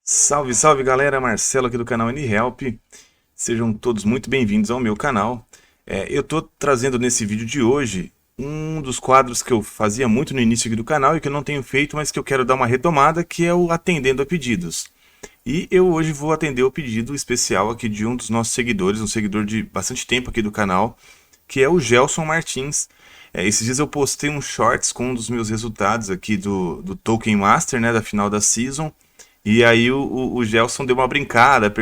Salve, salve galera, Marcelo aqui do canal AnyHelp. Sejam todos muito bem-vindos ao meu canal. Eu tô trazendo nesse vídeo de hoje um dos quadros que eu fazia muito no início aqui do canal e que eu não tenho feito, mas que eu quero dar uma retomada, que é o Atendendo a Pedidos. E eu hoje vou atender o pedido especial aqui de um dos nossos seguidores, um seguidor de bastante tempo aqui do canal, que é o Gelson Martins. Esses dias eu postei um shorts com um dos meus resultados aqui do Token Master, né, da final da Season. E aí o Gelson deu uma brincada,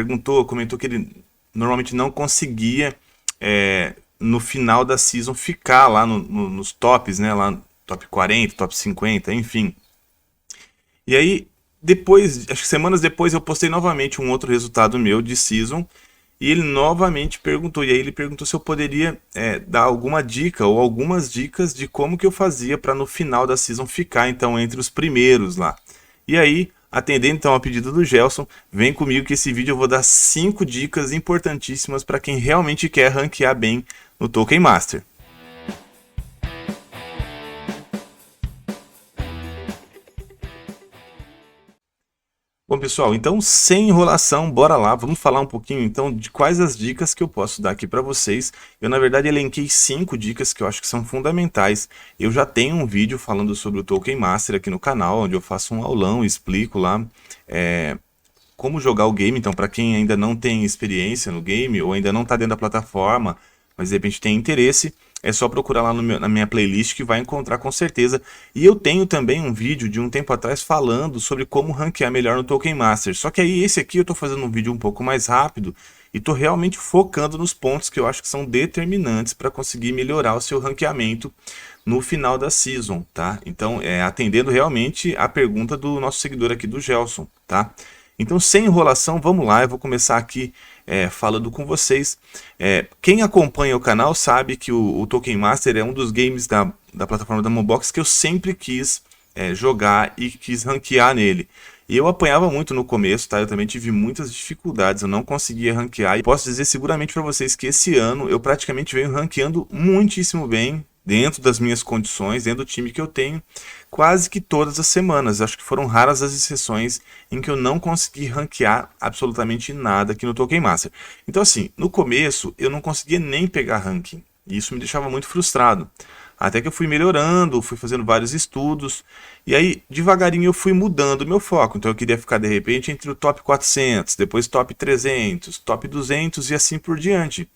comentou que ele normalmente não conseguia no final da season ficar lá nos tops, né? Lá no top 40, top 50, enfim. E aí, depois, acho que semanas depois, eu postei novamente um outro resultado meu de season. E ele novamente perguntou, e aí ele perguntou se eu poderia dar alguma dica ou algumas dicas de como que eu fazia para no final da season ficar então entre os primeiros lá. E aí, atendendo então ao pedido do Gelson, vem comigo que esse vídeo eu vou dar 5 dicas importantíssimas para quem realmente quer ranquear bem no Token Master. Bom, pessoal, então sem enrolação, bora lá, vamos falar um pouquinho então de quais as dicas que eu posso dar aqui para vocês. Eu, na verdade, elenquei 5 dicas que eu acho que são fundamentais. Eu já tenho um vídeo falando sobre o Token Master aqui no canal, onde eu faço um aulão e explico lá como jogar o game. Então, para quem ainda não tem experiência no game ou ainda não está dentro da plataforma, mas de repente tem interesse, é só procurar lá na minha playlist que vai encontrar com certeza. E eu tenho também um vídeo de um tempo atrás falando sobre como ranquear melhor no Token Master. Só que aí esse aqui eu estou fazendo um vídeo um pouco mais rápido e estou realmente focando nos pontos que eu acho que são determinantes para conseguir melhorar o seu ranqueamento no final da season, tá? Então, atendendo realmente a pergunta do nosso seguidor aqui, do Gelson, tá? Então, sem enrolação, vamos lá, eu vou começar aqui falando com vocês. Quem acompanha o canal sabe que o Token Master é um dos games da plataforma da Moonbox que eu sempre quis jogar e quis ranquear nele. E eu apanhava muito no começo, tá? Eu também tive muitas dificuldades, eu não conseguia ranquear. E posso dizer seguramente para vocês que esse ano eu praticamente venho ranqueando muitíssimo bem, dentro das minhas condições, dentro do time que eu tenho, quase que todas as semanas. Acho que foram raras as exceções em que eu não consegui ranquear absolutamente nada aqui no Token Master. Então assim, no começo eu não conseguia nem pegar ranking, e isso me deixava muito frustrado. Até que eu fui melhorando, fui fazendo vários estudos, e aí devagarinho eu fui mudando o meu foco. Então eu queria ficar de repente entre o top 400, depois top 300, top 200 e assim por diante.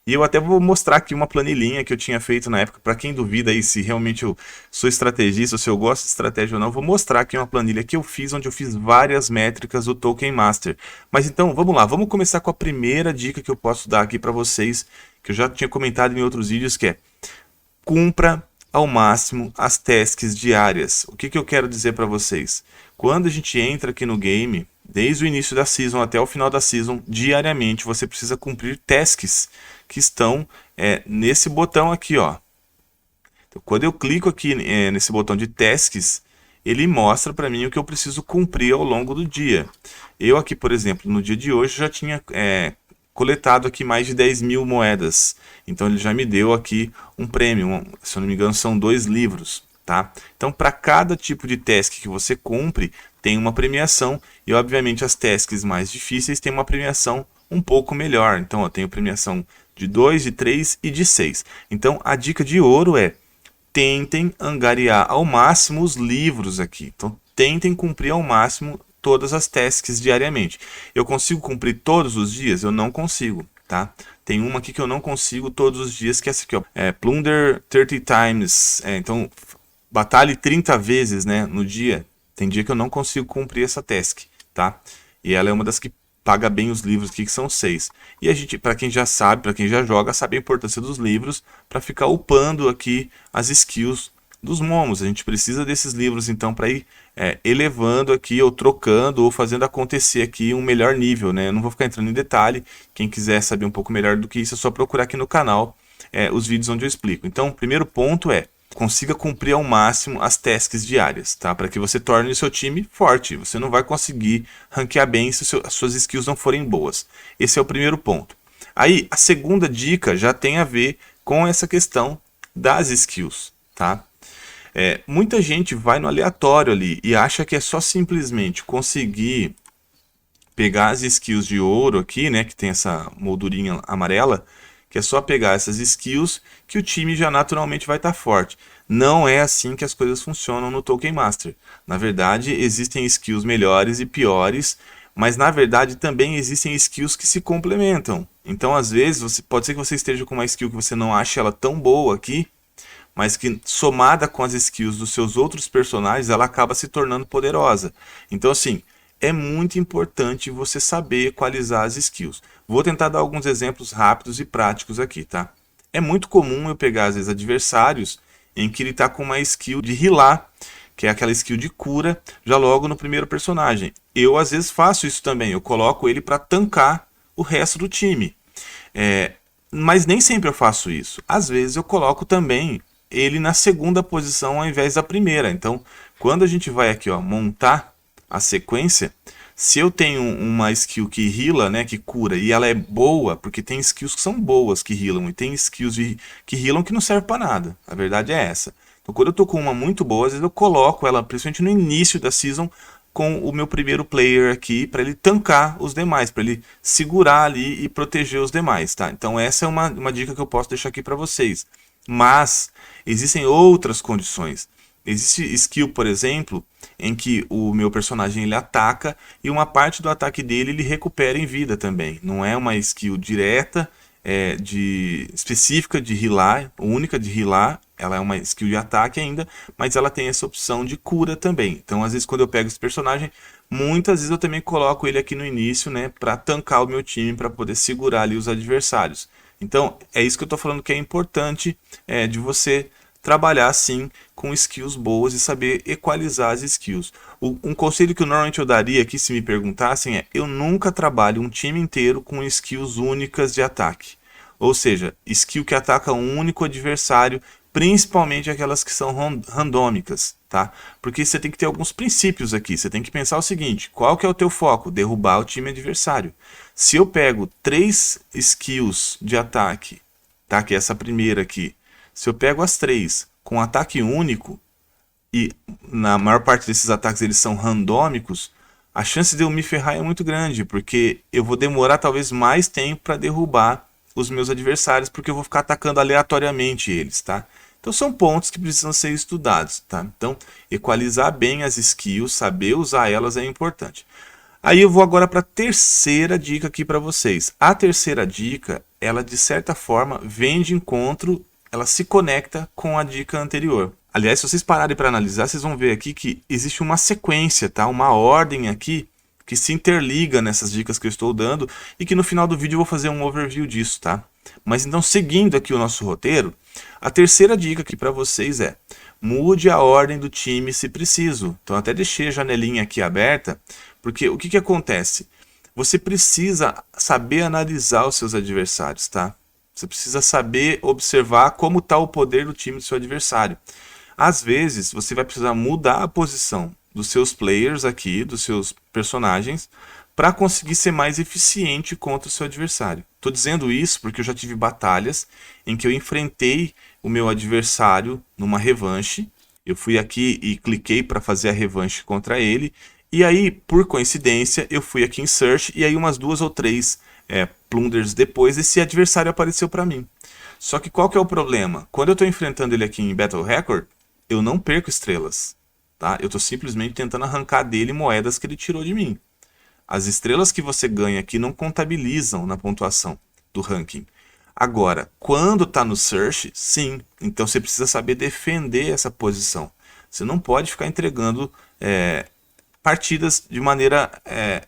E eu até vou mostrar aqui uma planilhinha que eu tinha feito na época, para quem duvida aí se realmente eu sou estrategista, ou se eu gosto de estratégia ou não, vou mostrar aqui uma planilha que eu fiz, onde eu fiz várias métricas do Token Master. Mas então, vamos lá, vamos começar com a primeira dica que eu posso dar aqui para vocês, que eu já tinha comentado em outros vídeos, que é: cumpra ao máximo as tasks diárias. O que eu quero dizer para vocês? Quando a gente entra aqui no game, desde o início da season até o final da season, diariamente você precisa cumprir tasks que estão nesse botão aqui, ó. Então, quando eu clico aqui nesse botão de tasks, ele mostra para mim o que eu preciso cumprir ao longo do dia. Eu aqui, por exemplo, no dia de hoje já tinha coletado aqui mais de 10.000 moedas. Então ele já me deu aqui um prêmio, se eu não me engano são 2 livros, tá? Então para cada tipo de task que você cumpre, tem uma premiação, e obviamente as tasks mais difíceis têm uma premiação um pouco melhor. Então eu tenho premiação de 2, de 3 e de 6. Então a dica de ouro é: tentem angariar ao máximo os livros aqui. Então tentem cumprir ao máximo todas as tasks diariamente. Eu consigo cumprir todos os dias? Eu não consigo, tá? Tem uma aqui que eu não consigo todos os dias, que é essa aqui, ó. Plunder 30 times. Então, batalhe 30 vezes, né, no dia. Tem dia que eu não consigo cumprir essa task, tá? E ela é uma das que paga bem os livros aqui, que são 6. E a gente, para quem já sabe, para quem já joga, sabe a importância dos livros para ficar upando aqui as skills dos momos. A gente precisa desses livros então para ir elevando aqui, ou trocando, ou fazendo acontecer aqui um melhor nível, né? Eu não vou ficar entrando em detalhe. Quem quiser saber um pouco melhor do que isso, é só procurar aqui no canal os vídeos onde eu explico. Então, o primeiro ponto é: consiga cumprir ao máximo as tasks diárias, tá? Para que você torne o seu time forte. Você não vai conseguir ranquear bem se as suas skills não forem boas. Esse é o primeiro ponto. Aí, a segunda dica já tem a ver com essa questão das skills, tá? Muita gente vai no aleatório ali e acha que é só simplesmente conseguir pegar as skills de ouro aqui, né, que tem essa moldurinha amarela, que é só pegar essas skills que o time já naturalmente vai estar forte. Não é assim que as coisas funcionam no Token Master. Na verdade, existem skills melhores e piores, mas na verdade também existem skills que se complementam. Então, às vezes, pode ser que você esteja com uma skill que você não ache ela tão boa aqui, mas que somada com as skills dos seus outros personagens, ela acaba se tornando poderosa. Então, assim, é muito importante você saber equalizar as skills. Vou tentar dar alguns exemplos rápidos e práticos aqui, tá? É muito comum eu pegar, às vezes, adversários em que ele está com uma skill de healar, que é aquela skill de cura, já logo no primeiro personagem. Eu, às vezes, faço isso também. Eu coloco ele para tancar o resto do time. Mas nem sempre eu faço isso. Às vezes eu coloco também ele na segunda posição ao invés da primeira. Então, quando a gente vai aqui, ó, montar a sequência, se eu tenho uma skill que heala, né, que cura, e ela é boa, porque tem skills que são boas que healam, e tem skills que healam que não servem para nada. A verdade é essa. Então, quando eu tô com uma muito boa, às vezes eu coloco ela, principalmente no início da season, com o meu primeiro player aqui, para ele tancar os demais, para ele segurar ali e proteger os demais, tá? Então essa é uma dica que eu posso deixar aqui para vocês. Mas existem outras condições. Existe skill, por exemplo, em que o meu personagem ele ataca e uma parte do ataque dele ele recupera em vida também. Não é uma skill direta, específica de healar, única de healar. Ela é uma skill de ataque ainda, mas ela tem essa opção de cura também. Então, às vezes, quando eu pego esse personagem, muitas vezes eu também coloco ele aqui no início, né, para tancar o meu time, para poder segurar ali os adversários. Então, é isso que eu estou falando que é importante de você trabalhar sim com skills boas e saber equalizar as skills. Um conselho que normalmente eu daria aqui se me perguntassem é: eu nunca trabalho um time inteiro com skills únicas de ataque. Ou seja, skill que ataca um único adversário, principalmente aquelas que são randômicas, tá? Porque você tem que ter alguns princípios aqui. Você tem que pensar o seguinte: qual que é o teu foco? Derrubar o time adversário. Se eu pego 3 skills de ataque, tá? Que é essa primeira aqui. Se eu pego as 3 com ataque único, e na maior parte desses ataques eles são randômicos, a chance de eu me ferrar é muito grande, porque eu vou demorar talvez mais tempo para derrubar os meus adversários, porque eu vou ficar atacando aleatoriamente eles, tá? Então são pontos que precisam ser estudados, tá? Então, equalizar bem as skills, saber usar elas é importante. Aí eu vou agora para a terceira dica aqui para vocês. A terceira dica, ela de certa forma vem de encontro, ela se conecta com a dica anterior. Aliás, se vocês pararem para analisar, vocês vão ver aqui que existe uma sequência, tá? Uma ordem aqui que se interliga nessas dicas que eu estou dando e que no final do vídeo eu vou fazer um overview disso, tá? Mas então, seguindo aqui o nosso roteiro, a terceira dica aqui para vocês é: mude a ordem do time se preciso. Então até deixei a janelinha aqui aberta, porque o que acontece? Você precisa saber analisar os seus adversários, tá? Você precisa saber observar como está o poder do time do seu adversário. Às vezes, você vai precisar mudar a posição dos seus players aqui, dos seus personagens, para conseguir ser mais eficiente contra o seu adversário. Estou dizendo isso porque eu já tive batalhas em que eu enfrentei o meu adversário numa revanche. Eu fui aqui e cliquei para fazer a revanche contra ele. E aí, por coincidência, eu fui aqui em Search e aí umas 2 ou 3 plunders depois, esse adversário apareceu para mim. Só que qual que é o problema? Quando eu estou enfrentando ele aqui em Battle Record, eu não perco estrelas. Tá? Eu estou simplesmente tentando arrancar dele moedas que ele tirou de mim. As estrelas que você ganha aqui não contabilizam na pontuação do ranking. Agora, quando está no Search, sim. Então você precisa saber defender essa posição. Você não pode ficar entregando partidas de maneira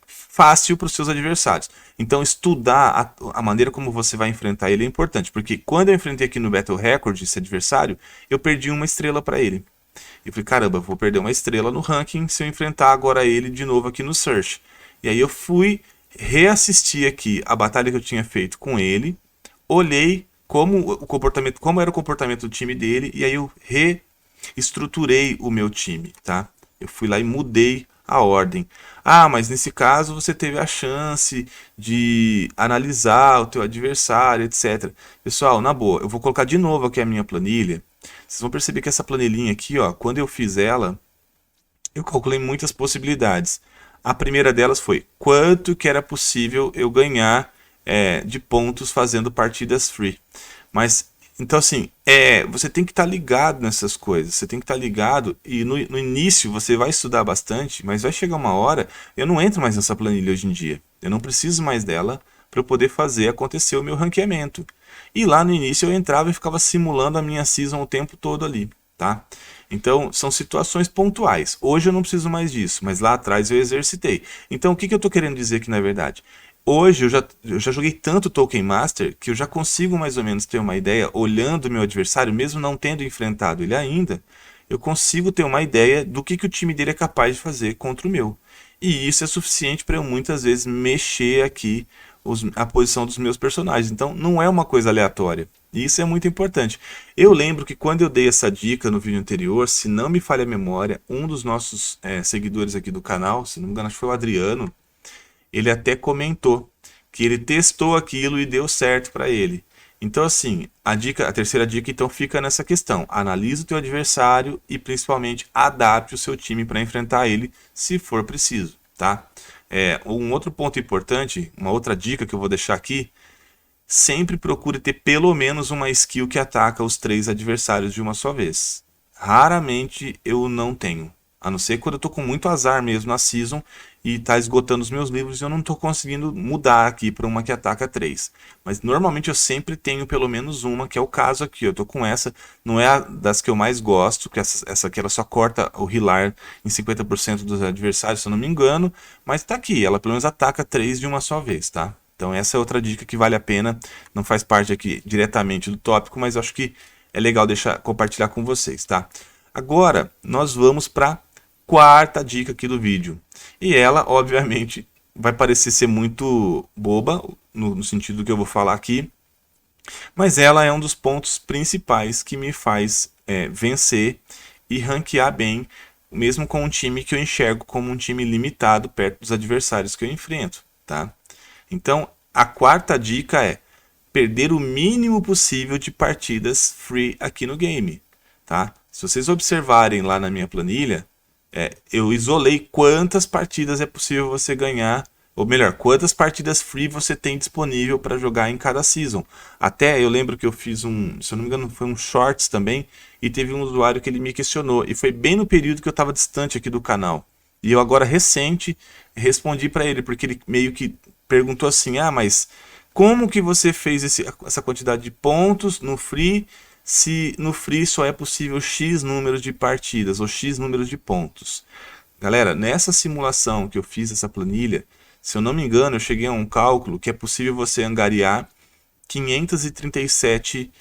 fácil para os seus adversários. Então estudar a maneira como você vai enfrentar ele é importante, porque quando eu enfrentei aqui no Battle Record esse adversário, eu perdi uma estrela para ele. Eu falei, caramba, eu vou perder uma estrela no ranking se eu enfrentar agora ele de novo aqui no Search. E aí eu fui reassistir aqui a batalha que eu tinha feito com ele, olhei como era o comportamento do time dele, e aí eu reestruturei o meu time, tá? Eu fui lá e mudei a ordem. Ah, mas nesse caso você teve a chance de analisar o teu adversário, etc. Pessoal, na boa, eu vou colocar de novo aqui a minha planilha. Vocês vão perceber que essa planilhinha aqui, ó, quando eu fiz ela, eu calculei muitas possibilidades. A primeira delas foi quanto que era possível eu ganhar de pontos fazendo partidas free. Mas, então assim, você tem que estar ligado nessas coisas, você tem que estar ligado e no início você vai estudar bastante, mas vai chegar uma hora, eu não entro mais nessa planilha hoje em dia, eu não preciso mais dela para eu poder fazer acontecer o meu ranqueamento. E lá no início eu entrava e ficava simulando a minha season o tempo todo ali, tá? Então, são situações pontuais. Hoje eu não preciso mais disso, mas lá atrás eu exercitei. Então, o que eu estou querendo dizer aqui na verdade? Hoje eu já joguei tanto Tolkien Master que eu já consigo mais ou menos ter uma ideia, olhando o meu adversário, mesmo não tendo enfrentado ele ainda, eu consigo ter uma ideia do que o time dele é capaz de fazer contra o meu. E isso é suficiente para eu muitas vezes mexer aqui a posição dos meus personagens. Então não é uma coisa aleatória. E isso é muito importante. Eu lembro que quando eu dei essa dica no vídeo anterior, se não me falha a memória, um dos nossos seguidores aqui do canal, se não me engano acho que foi o Adriano, ele até comentou que ele testou aquilo e deu certo para ele. Então assim, a terceira dica então fica nessa questão. Analise o teu adversário e principalmente adapte o seu time para enfrentar ele se for preciso, tá? Um outro ponto importante, uma outra dica que eu vou deixar aqui, sempre procure ter pelo menos uma skill que ataca os 3 adversários de uma só vez. Raramente eu não tenho. A não ser quando eu tô com muito azar mesmo na season e tá esgotando os meus livros e eu não tô conseguindo mudar aqui para uma que ataca 3. Mas normalmente eu sempre tenho pelo menos uma, que é o caso aqui. Eu tô com essa, não é a das que eu mais gosto, que essa aqui ela só corta o healer em 50% dos adversários, se eu não me engano. Mas tá aqui, ela pelo menos ataca 3 de uma só vez, tá? Então essa é outra dica que vale a pena, não faz parte aqui diretamente do tópico, mas eu acho que é legal compartilhar com vocês, tá? Agora nós vamos para quarta dica aqui do vídeo. E ela, obviamente, vai parecer ser muito boba, no sentido que eu vou falar aqui, mas ela é um dos pontos principais que me faz vencer e ranquear bem, mesmo com um time que eu enxergo como um time limitado perto dos adversários que eu enfrento, tá? Então, a quarta dica é perder o mínimo possível de partidas free aqui no game, tá? Se vocês observarem lá na minha planilha, eu isolei quantas partidas é possível você ganhar, ou melhor, quantas partidas free você tem disponível para jogar em cada season. Até eu lembro que eu fiz se eu não me engano, foi um shorts também, e teve um usuário que ele me questionou, e foi bem no período que eu estava distante aqui do canal. E eu agora recente respondi para ele, porque ele meio que perguntou assim, mas como que você fez essa quantidade de pontos no free, se no free só é possível X números de partidas ou X números de pontos? Galera, nessa simulação que eu fiz essa planilha, se eu não me engano, eu cheguei a um cálculo que é possível você angariar 537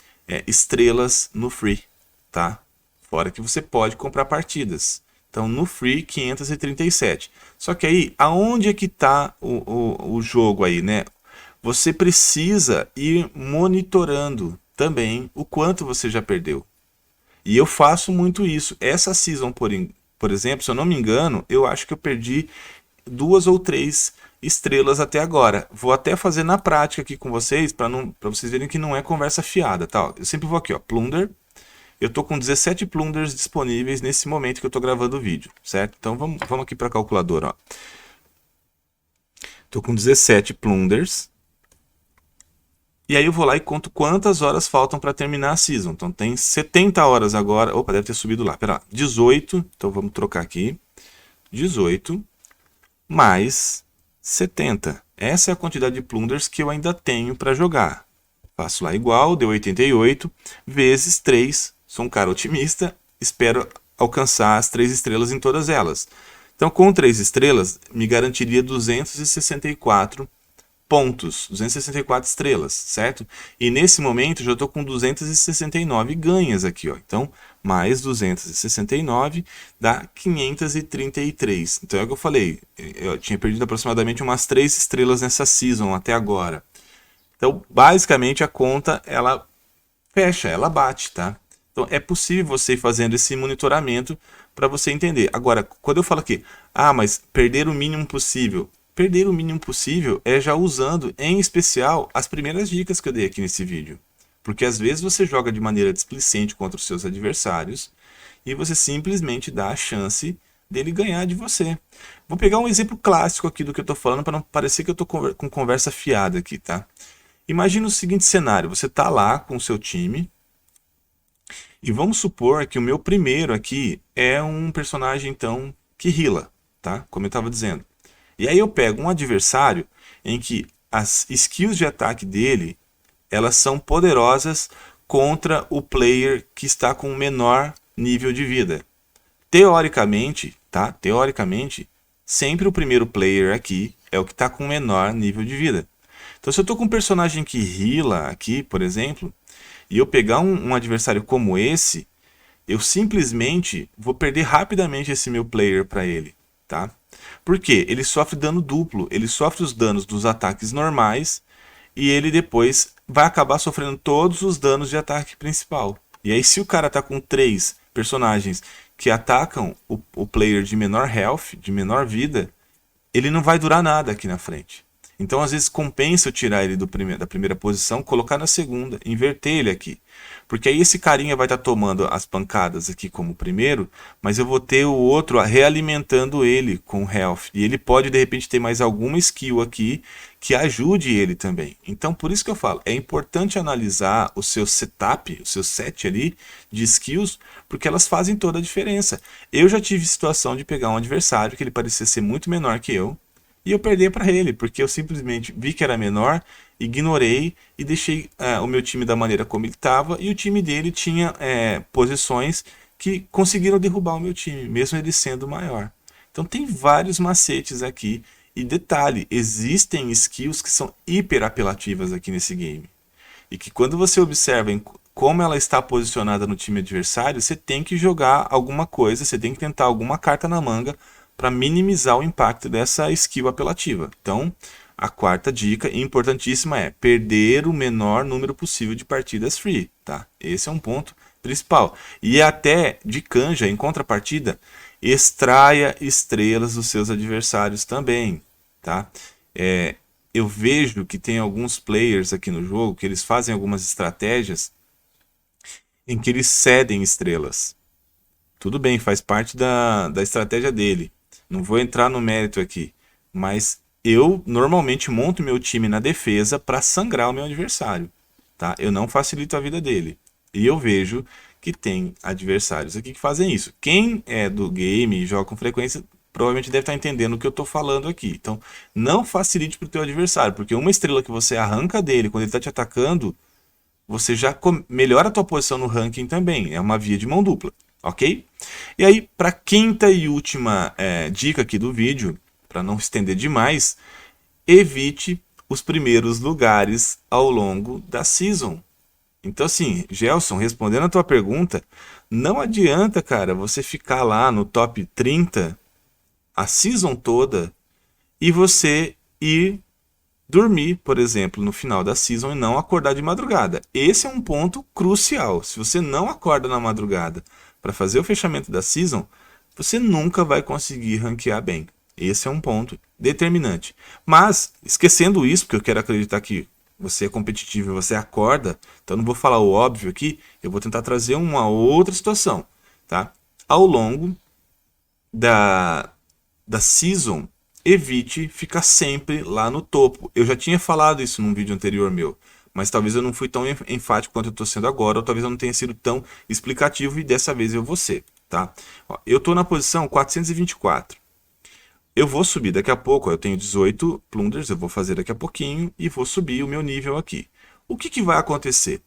estrelas no free, tá? Fora que você pode comprar partidas. Então, no free, 537. Só que aí, aonde é que está o jogo aí, né? Você precisa ir monitorando também o quanto você já perdeu. E eu faço muito isso. Essa season, por exemplo, se eu não me engano, eu acho que eu perdi 2 ou 3 estrelas até agora. Vou até fazer na prática aqui com vocês, para vocês verem que não é conversa fiada, tá? Eu sempre vou aqui, ó, Plunder. Eu tô com 17 Plunders disponíveis nesse momento que eu tô gravando o vídeo, certo? Então vamos aqui para a calculadora, ó. Tô com 17 Plunders. E aí eu vou lá e conto quantas horas faltam para terminar a season. Então tem 70 horas agora. Opa, deve ter subido lá. Pera lá. 18. Então vamos trocar aqui. 18 mais 70. Essa é a quantidade de plunders que eu ainda tenho para jogar. Faço lá igual, deu 88, vezes 3. Sou um cara otimista, espero alcançar as 3 estrelas em todas elas. Então com 3 estrelas, me garantiria 264 pontos, 264 estrelas, certo? E nesse momento já estou com 269 ganhas aqui, ó. Então, mais 269 dá 533. Então é o que eu falei, eu tinha perdido aproximadamente umas 3 estrelas nessa season até agora. Então, basicamente a conta ela fecha, ela bate, tá? Então é possível você ir fazendo esse monitoramento para você entender. Agora, quando eu falo aqui, mas perder o mínimo possível. Perder o mínimo possível é já usando, em especial, as primeiras dicas que eu dei aqui nesse vídeo. Porque às vezes você joga de maneira displicente contra os seus adversários e você simplesmente dá a chance dele ganhar de você. Vou pegar um exemplo clássico aqui do que eu estou falando para não parecer que eu estou com conversa fiada aqui, tá? Imagina o seguinte cenário, você está lá com o seu time e vamos supor que o meu primeiro aqui é um personagem então que heala, tá? Como eu estava dizendo. E aí eu pego um adversário em que as skills de ataque dele, elas são poderosas contra o player que está com o menor nível de vida. Teoricamente, tá? Teoricamente, sempre o primeiro player aqui é o que está com o menor nível de vida. Então, se eu estou com um personagem que heala aqui, por exemplo, e eu pegar um adversário como esse, eu simplesmente vou perder rapidamente esse meu player para ele, tá? Por quê? Ele sofre dano duplo, ele sofre os danos dos ataques normais e ele depois vai acabar sofrendo todos os danos de ataque principal. E aí se o cara tá com 3 personagens que atacam o player de menor health, de menor vida, ele não vai durar nada aqui na frente. Então, às vezes, compensa eu tirar ele da primeira posição, colocar na segunda, inverter ele aqui. Porque aí esse carinha vai estar tomando as pancadas aqui como primeiro, mas eu vou ter o outro realimentando ele com health. E ele pode, de repente, ter mais alguma skill aqui que ajude ele também. Então, por isso que eu falo, é importante analisar o seu setup, o seu set ali de skills, porque elas fazem toda a diferença. Eu já tive situação de pegar um adversário que ele parecia ser muito menor que eu, e eu perdi para ele, porque eu simplesmente vi que era menor, ignorei e deixei o meu time da maneira como ele estava, e o time dele tinha posições que conseguiram derrubar o meu time, mesmo ele sendo maior. Então tem vários macetes aqui, e detalhe, existem skills que são hiper apelativas aqui nesse game, e que quando você observa como ela está posicionada no time adversário, você tem que jogar alguma coisa, você tem que tentar alguma carta na manga para minimizar o impacto dessa skill apelativa. Então, a quarta dica importantíssima é perder o menor número possível de partidas free, tá? Esse é um ponto principal. E até de canja, em contrapartida, extraia estrelas dos seus adversários também, tá? Eu vejo que tem alguns players aqui no jogo que eles fazem algumas estratégias em que eles cedem estrelas. Tudo bem, faz parte da estratégia dele. Não vou entrar no mérito aqui, mas eu normalmente monto meu time na defesa para sangrar o meu adversário, tá? Eu não facilito a vida dele. E eu vejo que tem adversários aqui que fazem isso. Quem é do game e joga com frequência provavelmente deve estar entendendo o que eu estou falando aqui. Então, não facilite para o teu adversário, porque uma estrela que você arranca dele quando ele está te atacando, você já melhora a tua posição no ranking também. É uma via de mão dupla, ok? E aí, para a quinta e última dica aqui do vídeo, para não estender demais, evite os primeiros lugares ao longo da season. Então assim, Gelson, respondendo a tua pergunta, não adianta, cara, você ficar lá no top 30 a season toda e você ir dormir, por exemplo, no final da season e não acordar de madrugada. Esse é um ponto crucial. Se você não acorda na madrugada para fazer o fechamento da season, você nunca vai conseguir ranquear bem. Esse é um ponto determinante. Mas, esquecendo isso, porque eu quero acreditar que você é competitivo e você acorda, então não vou falar o óbvio aqui, eu vou tentar trazer uma outra situação. Tá? Ao longo da season, evite ficar sempre lá no topo. Eu já tinha falado isso num vídeo anterior meu, mas talvez eu não fui tão enfático quanto eu estou sendo agora, ou talvez eu não tenha sido tão explicativo e dessa vez eu vou ser. Tá? Ó, eu estou na posição 424. Eu vou subir daqui a pouco, ó, eu tenho 18 plunders, eu vou fazer daqui a pouquinho e vou subir o meu nível aqui. O que vai acontecer?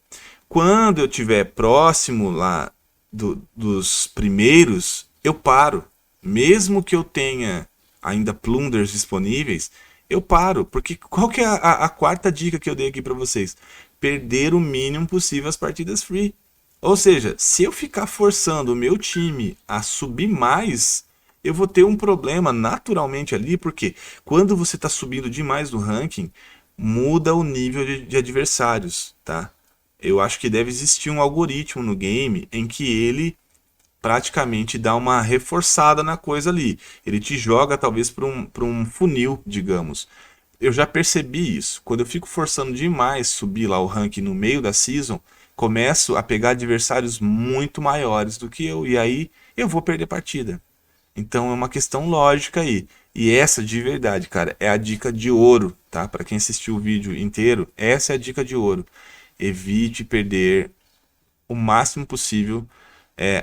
Quando eu estiver próximo lá dos primeiros, eu paro. Mesmo que eu tenha ainda plunders disponíveis, eu paro. Porque qual que é a quarta dica que eu dei aqui para vocês? Perder o mínimo possível as partidas free. Ou seja, se eu ficar forçando o meu time a subir mais, eu vou ter um problema naturalmente ali, porque quando você está subindo demais no ranking, muda o nível de adversários, tá? Eu acho que deve existir um algoritmo no game em que ele praticamente dá uma reforçada na coisa ali. Ele te joga talvez para um funil, digamos. Eu já percebi isso. Quando eu fico forçando demais subir lá o ranking no meio da season, começo a pegar adversários muito maiores do que eu, e aí eu vou perder partida. Então é uma questão lógica aí. E essa de verdade, cara, é a dica de ouro, tá? Para quem assistiu o vídeo inteiro, essa é a dica de ouro. Evite perder o máximo possível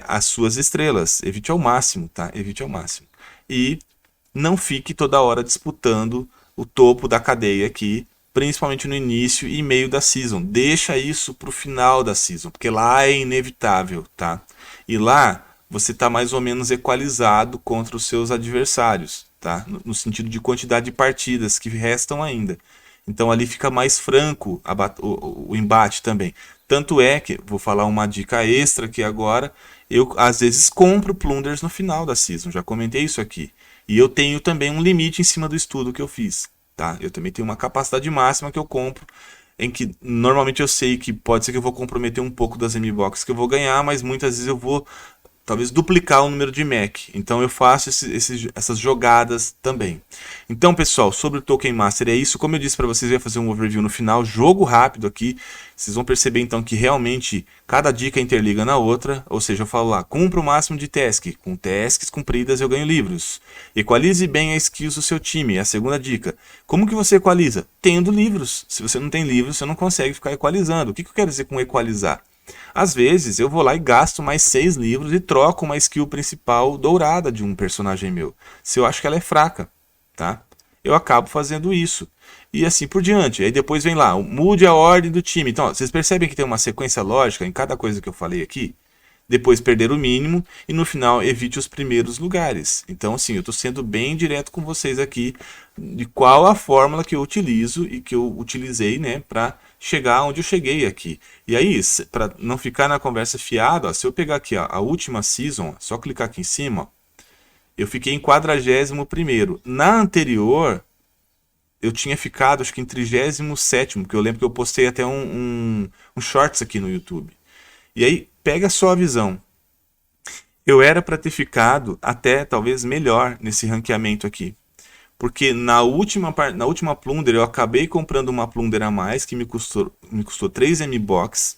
as suas estrelas. Evite ao máximo, tá? Evite ao máximo. E não fique toda hora disputando o topo da cadeia aqui, principalmente no início e meio da season. Deixa isso para o final da season, porque lá é inevitável, tá? E lá você está mais ou menos equalizado contra os seus adversários, tá? No sentido de quantidade de partidas que restam ainda. Então ali fica mais franco o embate também. Tanto é que, vou falar uma dica extra aqui agora, eu às vezes compro plunders no final da season, já comentei isso aqui. E eu tenho também um limite em cima do estudo que eu fiz, tá? Eu também tenho uma capacidade máxima que eu compro, em que normalmente eu sei que pode ser que eu vou comprometer um pouco das M-Box que eu vou ganhar, mas muitas vezes eu vou talvez duplicar o número de Mac. Então eu faço essas jogadas também. Então, pessoal, sobre o Token Master é isso. Como eu disse para vocês, eu ia fazer um overview no final, jogo rápido aqui. Vocês vão perceber então que realmente cada dica interliga na outra. Ou seja, eu falo lá, cumpra o máximo de task. Com tasks cumpridas eu ganho livros. Equalize bem a skills do seu time. É a segunda dica. Como que você equaliza? Tendo livros. Se você não tem livros, você não consegue ficar equalizando. O que eu quero dizer com equalizar? Às vezes eu vou lá e gasto mais 6 livros e troco uma skill principal dourada de um personagem meu. Se eu acho que ela é fraca, tá? Eu acabo fazendo isso. E assim por diante. Aí depois vem lá, mude a ordem do time. Então, ó, vocês percebem que tem uma sequência lógica em cada coisa que eu falei aqui? Depois perder o mínimo e no final evite os primeiros lugares. Então, assim, eu estou sendo bem direto com vocês aqui de qual a fórmula que eu utilizo e que eu utilizei, né, para chegar onde eu cheguei aqui. E aí, para não ficar na conversa fiada, ó, se eu pegar aqui ó, a última season, só clicar aqui em cima, ó, eu fiquei em 41º. Na anterior, eu tinha ficado acho que em 37º, porque eu lembro que eu postei até um shorts aqui no YouTube. E aí, pega só a visão. Eu era para ter ficado até talvez melhor nesse ranqueamento aqui. Porque na última plunder eu acabei comprando uma plunder a mais que me custou 3 M-Box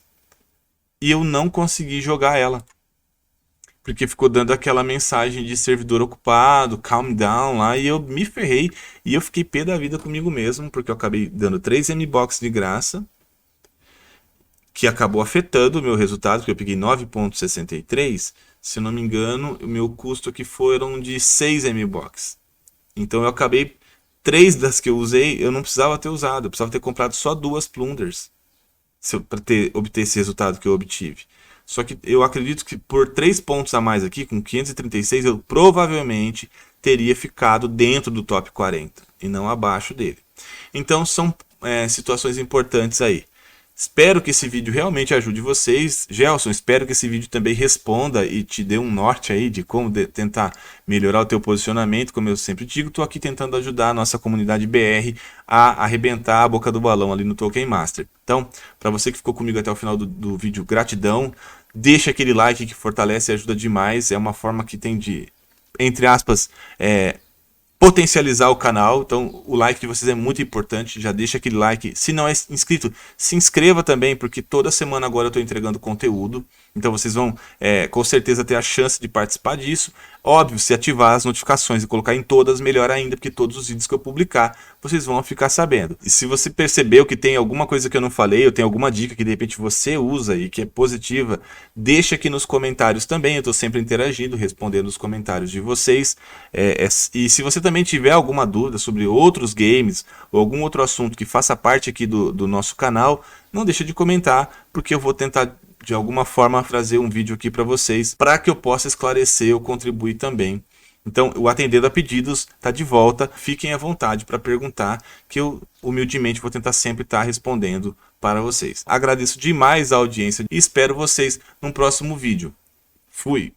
e eu não consegui jogar ela. Porque ficou dando aquela mensagem de servidor ocupado, calm down lá, e eu me ferrei. E eu fiquei pé da vida comigo mesmo, porque eu acabei dando 3 M-Box de graça, que acabou afetando o meu resultado, porque eu peguei 9,63. Se eu não me engano, o meu custo aqui foram de 6 M-Box. Então eu acabei, 3 das que eu usei, eu não precisava ter usado, eu precisava ter comprado só 2 plunders para obter esse resultado que eu obtive. Só que eu acredito que por 3 pontos a mais aqui, com 536, eu provavelmente teria ficado dentro do top 40 e não abaixo dele. Então são situações importantes aí. Espero que esse vídeo realmente ajude vocês. Gelson, espero que esse vídeo também responda e te dê um norte aí de como tentar melhorar o teu posicionamento. Como eu sempre digo, estou aqui tentando ajudar a nossa comunidade BR a arrebentar a boca do balão ali no Token Master. Então, para você que ficou comigo até o final do vídeo, gratidão. Deixa aquele like que fortalece e ajuda demais. É uma forma que tem de, entre aspas, potencializar o canal. Então o like de vocês é muito importante, já deixa aquele like. Se não é inscrito, se inscreva também, porque toda semana agora eu estou entregando conteúdo, então vocês vão com certeza ter a chance de participar disso. Óbvio, se ativar as notificações e colocar em todas, melhor ainda, porque todos os vídeos que eu publicar, vocês vão ficar sabendo. E se você percebeu que tem alguma coisa que eu não falei, ou tem alguma dica que de repente você usa e que é positiva, deixa aqui nos comentários também. Eu estou sempre interagindo, respondendo os comentários de vocês. E se você também tiver alguma dúvida sobre outros games, ou algum outro assunto que faça parte aqui do nosso canal, não deixa de comentar, porque eu vou tentar de alguma forma trazer um vídeo aqui para vocês, para que eu possa esclarecer ou contribuir também. Então, o Atendendo a Pedidos está de volta. Fiquem à vontade para perguntar, que eu humildemente vou tentar sempre estar respondendo para vocês. Agradeço demais a audiência e espero vocês num próximo vídeo. Fui!